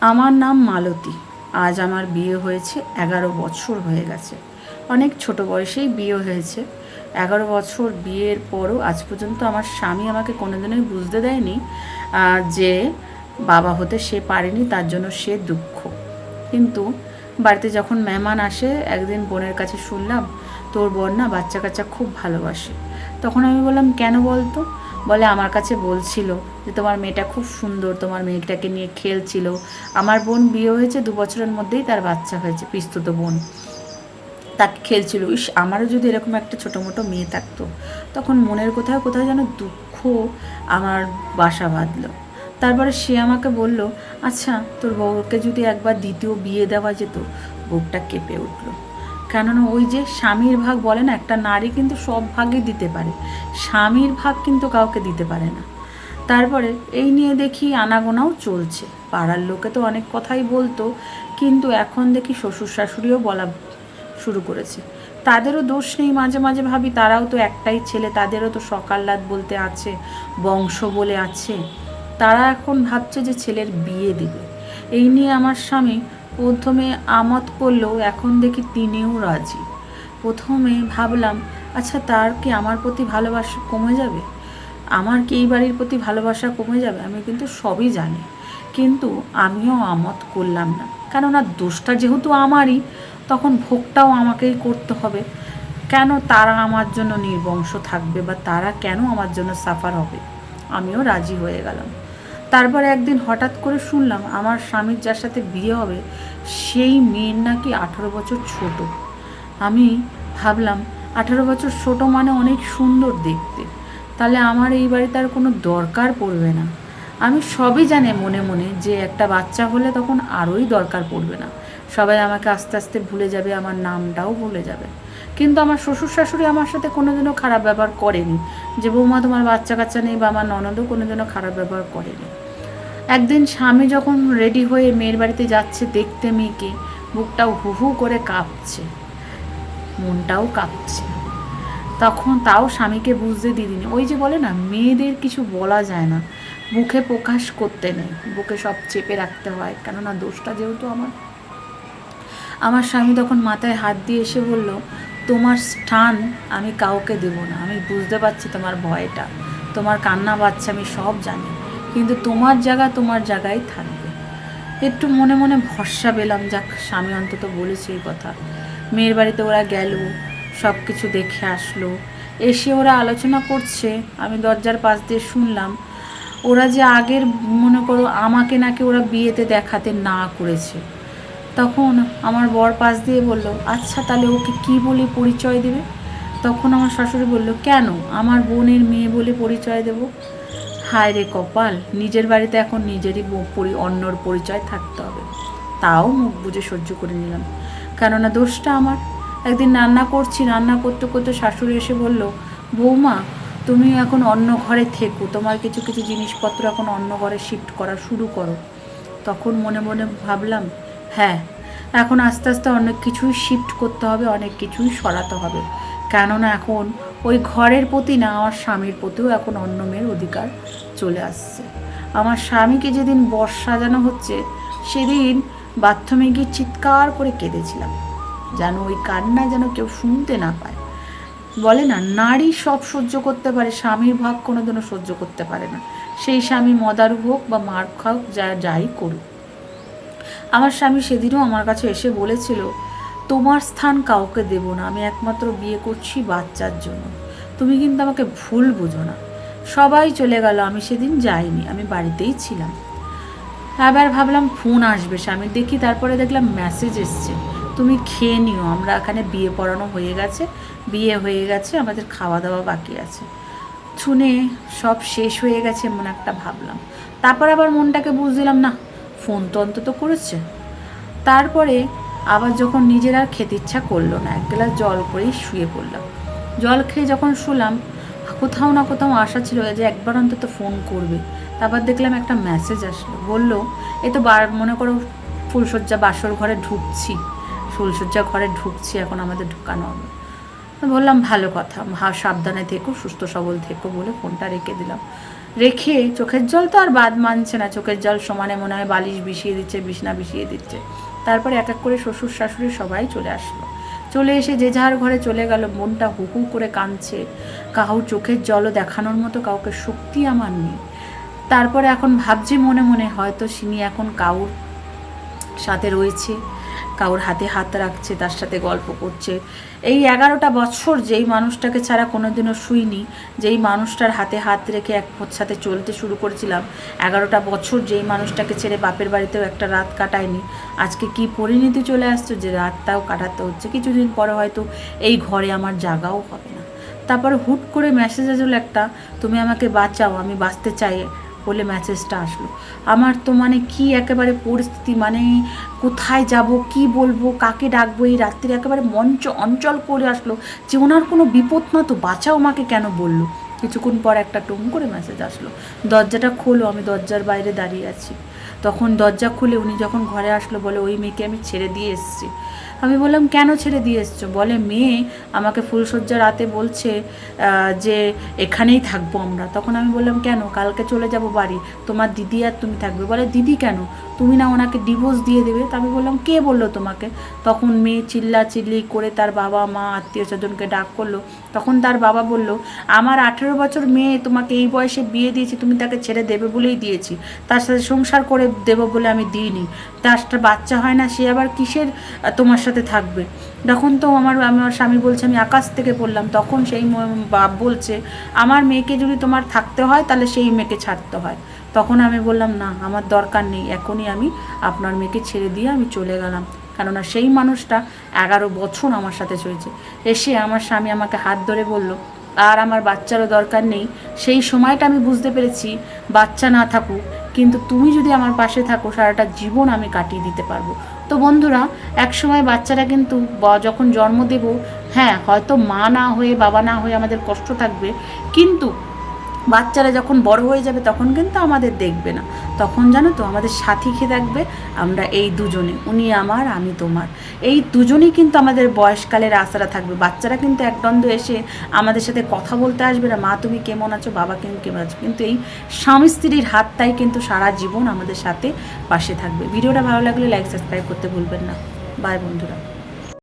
আমার নাম মালতী। আজ আমার বিয়ে হয়েছে 11 বছর হয়ে গেছে। অনেক ছোট বয়সেই বিয়ে হয়েছে। 11 বছর বিয়ের পরও আজ পর্যন্ত আমার স্বামী আমাকে কোনোদিনই বুঝতে দেয়নি যে বাবা হতে সে পারেনি, তার জন্য সে দুঃখ। কিন্তু বাড়িতে যখন মেহমান আসে, একদিন বোনের কাছে শুনলাম তোর বোন না বাচ্চা কাচ্চা খুব ভালোবাসে। তখন আমি বললাম কেন বলতো? বলে আমার কাছে বলছিল যে তোমার মেয়েটা খুব সুন্দর, তোমার মেয়েটাকে নিয়ে খেলছিল। আমার বোন বিয়ে হয়েছে 2 বছরের মধ্যেই তার বাচ্চা হয়েছে, পিস্তুত বোন। তাকে খেলছিল, ইস আমারও যদি এরকম একটা ছোটো মোটো মেয়ে থাকতো। তখন মনের কোথাও কোথাও যেন দুঃখ আমার বাসা বাঁধলো। তারপরে সে আমাকে বলল, আচ্ছা তোর বউকে যদি একবার দ্বিতীয় বিয়ে দেওয়া যেত। বুকটা কেঁপে উঠল। কেননা ওই যে স্বামীর ভাগ বলে না, একটা নারী কিন্তু সব ভাগই দিতে পারে, স্বামীর ভাগ কিন্তু কাউকে দিতে পারে না। তারপরে এই নিয়ে দেখি আনাগোনাও চলছে। পাড়ার লোকে তো অনেক কথাই বলতো, কিন্তু এখন দেখি শ্বশুর শাশুড়িও বলা শুরু করেছে। তাদেরও দোষ নেই। মাঝে মাঝে ভাবি তারাও তো একটাই ছেলে, তাদেরও তো সকাল রাত বলতে আছে, বংশ বলে আছে। তারা এখন ভাবছে যে ছেলের বিয়ে দেবে। এই নিয়ে আমার স্বামী প্রথমে আমত করলেও এখন দেখি তিনিও রাজি। প্রথমে ভাবলাম আচ্ছা তার কি আমার প্রতি ভালোবাসা কমে যাবে, আমার কি এই বাড়ির প্রতি ভালোবাসা কমে যাবে? আমি কিন্তু সবই জানি, কিন্তু আমিও আমত করলাম না। কেননা দোষটা যেহেতু আমারই, তখন ভোগটাও আমাকেই করতে হবে। কেন তারা আমার জন্য নির্বংশ থাকবে, বা তারা কেন আমার জন্য সাফার হবে? আমিও রাজি হয়ে গেলাম। তারপরে একদিন হঠাৎ করে শুনলাম আমার স্বামীর যার সাথে বিয়ে হবে সেই মেয়ের নাকি 18 বছর ছোট। আমি ভাবলাম 18 বছর ছোট মানে অনেক সুন্দর দেখতে, তাহলে আমার এই বাড়িতে আর কোনো দরকার পড়বে না। আমি সবই জানি মনে মনে যে একটা বাচ্চা হলে তখন আরোই দরকার পড়বে না, সবাই আমাকে আস্তে আস্তে ভুলে যাবে, আমার নামটাও ভুলে যাবে। কিন্তু আমার শ্বশুর শাশুড়ি আমার সাথে কোনোদিনও খারাপ ব্যবহার করেনি, যে বৌমা তোমার বাচ্চা কাচ্চা নেই, বা আমার ননদও কোনোদিনও খারাপ ব্যবহার করেনি। একদিন স্বামী যখন রেডি হয়ে মেয়ের বাড়িতে যাচ্ছে দেখতে মেয়েকে, বুকটাও হু হু করে কাঁপছে, মনটাও কাঁপছে। তখন তাও স্বামীকে বুঝতে দিদিনি। ওই যে বলে না, মেয়েদের কিছু বলা যায় না, মুখে প্রকাশ করতে নেই, বুকে সব চেপে রাখতে হয়, কেননা দোষটা যেহেতু আমার। আমার স্বামী তখন মাথায় হাত দিয়ে এসে বলল, তোমার স্থান আমি কাউকে দেব না। আমি বুঝতে পারছি তোমার ভয়টা, তোমার কান্না পাচ্ছে, আমি সব জানি, কিন্তু তোমার জায়গা তোমার জায়গায় থাকবে। একটু মনে মনে ভরসা পেলাম, যাক স্বামী অন্তত বলেছে এই কথা। মেয়ের বাড়িতে ওরা গেল, সব কিছু দেখে আসলো। এসে ওরা আলোচনা করছে, আমি দরজার পাশ দিয়ে শুনলাম ওরা যে আগের, মনে করো আমাকে নাকি ওরা বিয়েতে দেখাতে না করেছে। তখন আমার বর পাশ দিয়ে বলল, আচ্ছা তাহলে ওকে কী বলে পরিচয় দেবে? তখন আমার শাশুড়ি বলল, কেন আমার বোনের মেয়ে বলে পরিচয় দেব? হায় রে কপাল, নিজের বাড়িতে এখন নিজেরই অন্যর পরিচয় থাকতে হবে। তাও মুখ বুজে সহ্য করে নিলাম, কেননা দোষটা আমার। একদিন রান্না করছি, রান্না করতে করতে শাশুড়ি এসে বলল, বৌমা তুমি এখন অন্য ঘরে থেকো, তোমার কিছু কিছু জিনিসপত্র এখন অন্য ঘরে শিফট করা শুরু করো। তখন মনে মনে ভাবলাম, হ্যাঁ এখন আস্তে আস্তে অনেক কিছুই শিফট করতে হবে, অনেক কিছুই সরাতে হবে। কেননা এখন ওই ঘরের প্রতি না, আমার স্বামীর প্রতিও এখন অন্য মেয়ের অধিকার চলে আসছে। আমার স্বামীকে যেদিন বর সাজানো হচ্ছে, সেদিন বাথরুমে গিয়ে চিৎকার করে কেঁদেছিলাম, যেন ওই কান্না যেন কেউ শুনতে না পায়। বলে না, নারী সব সহ্য করতে পারে, স্বামীর ভাগ কোনোদিনও সহ্য করতে পারে না। সেই স্বামী মদারু হোক বা মার খাওক, যাই করুক। আমার স্বামী সেদিনও আমার কাছে এসে বলেছিল, তোমার স্থান কাউকে দেব না, আমি একমাত্র বিয়ে করছি বাচ্চার জন্য, তুমি কিন্তু আমাকে ভুল বুঝো না। সবাই চলে গেল, আমি সেদিন যাইনি, আমি বাড়িতেই ছিলাম। আবার ভাবলাম ফোন আসবে স্বামীর, দেখি তারপরে দেখলাম মেসেজ এসছে, তুমি খেয়ে নিও, আমরা এখানে বিয়ে পড়ানো হয়ে গেছে, বিয়ে হয়ে গেছে, আমাদের খাওয়া দাওয়া বাকি আছে। শুনে সব শেষ হয়ে গেছে এমন একটা ভাবলাম। তারপর আবার মনটাকে বুঝলাম, না ফোন তো অন্তত করেছে। তারপরে আবার যখন নিজের আর খেতে ইচ্ছা করলো না, 1 গ্লাস জল করেই শুয়ে পড়লাম। জল খেয়ে যখন শুলাম, কোথাও না কোথাও আশা ছিল যে একবার অন্তত ফোন করবে। তারপর দেখলাম একটা মেসেজ আসলো, বললো এই তো মনে করো ফুলশয্যা বাসর ঘরে ঢুকছি, ফুলশয্যা ঘরে ঢুকছি, এখন আমাদের ঢুকানো হবে। বললাম ভালো কথা, সাবধানে থেকো, সুস্থ সবল থেকো বলে ফোনটা রেখে দিলাম। রেখে চোখের জল তো আর বাদ মানছে না, চোখের জল সমানে মনে হয় বালিশ বিষিয়ে দিচ্ছে, বিছনা বিষিয়ে দিচ্ছে। তারপরে এক এক করে শ্বশুর শাশুড়ি সবাই চলে আসলো, চলে এসে যে যার ঘরে চলে গেল। মনটা হু হু করে কাঁদছে, কাউর চোখের জলও দেখানোর মতো কাউকে শক্তি আমার নেই। তারপরে এখন ভাবছি মনে মনে হয়তো সিনি এখন কাউর সাথে রয়েছে, কাউর হাতে হাত রাখছে, তার সাথে গল্প করছে। এই 11টা বছর যেই মানুষটাকে ছাড়া কোনোদিনও শুইনি, যেই মানুষটার হাতে হাত রেখে এক সাথে চলতে শুরু করেছিলাম, 11টা বছর যেই মানুষটাকে ছেড়ে বাপের বাড়িতেও একটা রাত কাটায়নি, আজকে কি পরিণতি চলে আসছে যে রাতটাও কাটাতে হচ্ছে। কিছুদিন পরে হয়তো এই ঘরে আমার জাগাও হবে না। তারপরে হুট করে মেসেজ আসলো একটা, তুমি আমাকে বাঁচাও, আমি বাঁচতে চাই বলে মেসেজটা আসলো। আমার তো মানে কি একেবারে পরিস্থিতি, মানে কোথায় যাব, কি বলবো, কাকে ডাকবো, এই রাত্রিরে একেবারে মঞ্চ অঞ্চল করে আসলো যে ওনার কোনো বিপদ না তো, বাঁচাও আমাকে কেন বললো। কিছুক্ষণ পর একটা টুম করে মেসেজ আসলো, দরজাটা খোলো, আমি দরজার বাইরে দাঁড়িয়ে আছি। তখন দরজা খুলে উনি যখন ঘরে আসলো বলে, ওই মেয়েকে আমি ছেড়ে দিয়ে এসেছি। আমি বললাম, কেন ছেড়ে দিয়ে এসছো? বলে, মেয়ে আমাকে ফুলশয্যা রাতে বলছে যে এখানেই থাকবো আমরা। তখন আমি বললাম, কেন? কালকে চলে যাব বাড়ি, তোমার দিদি আর তুমি থাকবে। বলে, দিদি কেন? তুমি না ওনাকে ডিভোর্স দিয়ে দেবে। তা আমি বললাম, কে বললো তোমাকে? তখন মেয়ে চিল্লি করে তার বাবা মা আত্মীয় স্বজনকে ডাক করলো। তখন তার বাবা বলল, আমার 18 বছর মেয়ে, তোমাকে এই বয়সে বিয়ে দিয়েছি, তুমি তাকে ছেড়ে দেবে বলেই দিয়েছি, তার সাথে সংসার করে দেবো বলে আমি দিইনি। তার বাচ্চা হয় না, সে আবার কিসের তোমার সাথে থাকবে? তখন তো আমার স্বামী বলছে আমি আকাশ থেকে পড়লাম। তখন সেই বাপ বলছে, আমার মেয়েকে যদি তোমার থাকতে হয় তাহলে সেই মেয়েকে ছাড়তে হয়। তখন আমি বললাম, না, আমার দরকার নেই, এখনই আমি আপনার মেয়েকে ছেড়ে দিয়ে আমি চলে গেলাম। কেননা সেই মানুষটা 11 বছর আমার সাথে চলেছে। এসে আমার স্বামী আমাকে হাত ধরে বলল, আর আমার বাচ্চারও দরকার নেই। সেই সময়টা আমি বুঝতে পেরেছি, বাচ্চা না থাকুক, কিন্তু তুমি যদি আমার পাশে থাকো সারাটা জীবন আমি কাটিয়ে দিতে পারবো। তো বন্ধুরা, এক সময় বাচ্চারা কিন্তু যখন জন্ম দেব, হ্যাঁ হয়তো মা না হয়ে বাবা না হয়ে আমাদের কষ্ট থাকবে, কিন্তু বাচ্চারা যখন বড় হয়ে যাবে তখন কিন্তু আমাদের দেখবে না। তখন জানো তো আমাদের সাথী খেয়ে থাকবে আমরা এই দুজনে, উনি আমার আমি তোমার, এই দুজনেই কিন্তু আমাদের বয়সকালের আশারা থাকবে। বাচ্চারা কিন্তু একদ্বন্দ্ব এসে আমাদের সাথে কথা বলতে আসবে না, মা তুমি কেমন আছো, বাবা কেমন আছো, কিন্তু এই স্বামী স্ত্রীর হাতটাই কিন্তু সারা জীবন আমাদের সাথে পাশে থাকবে। ভিডিওটা ভালো লাগলে লাইক সাবস্ক্রাইব করতে ভুলবেন না। বাই বন্ধুরা।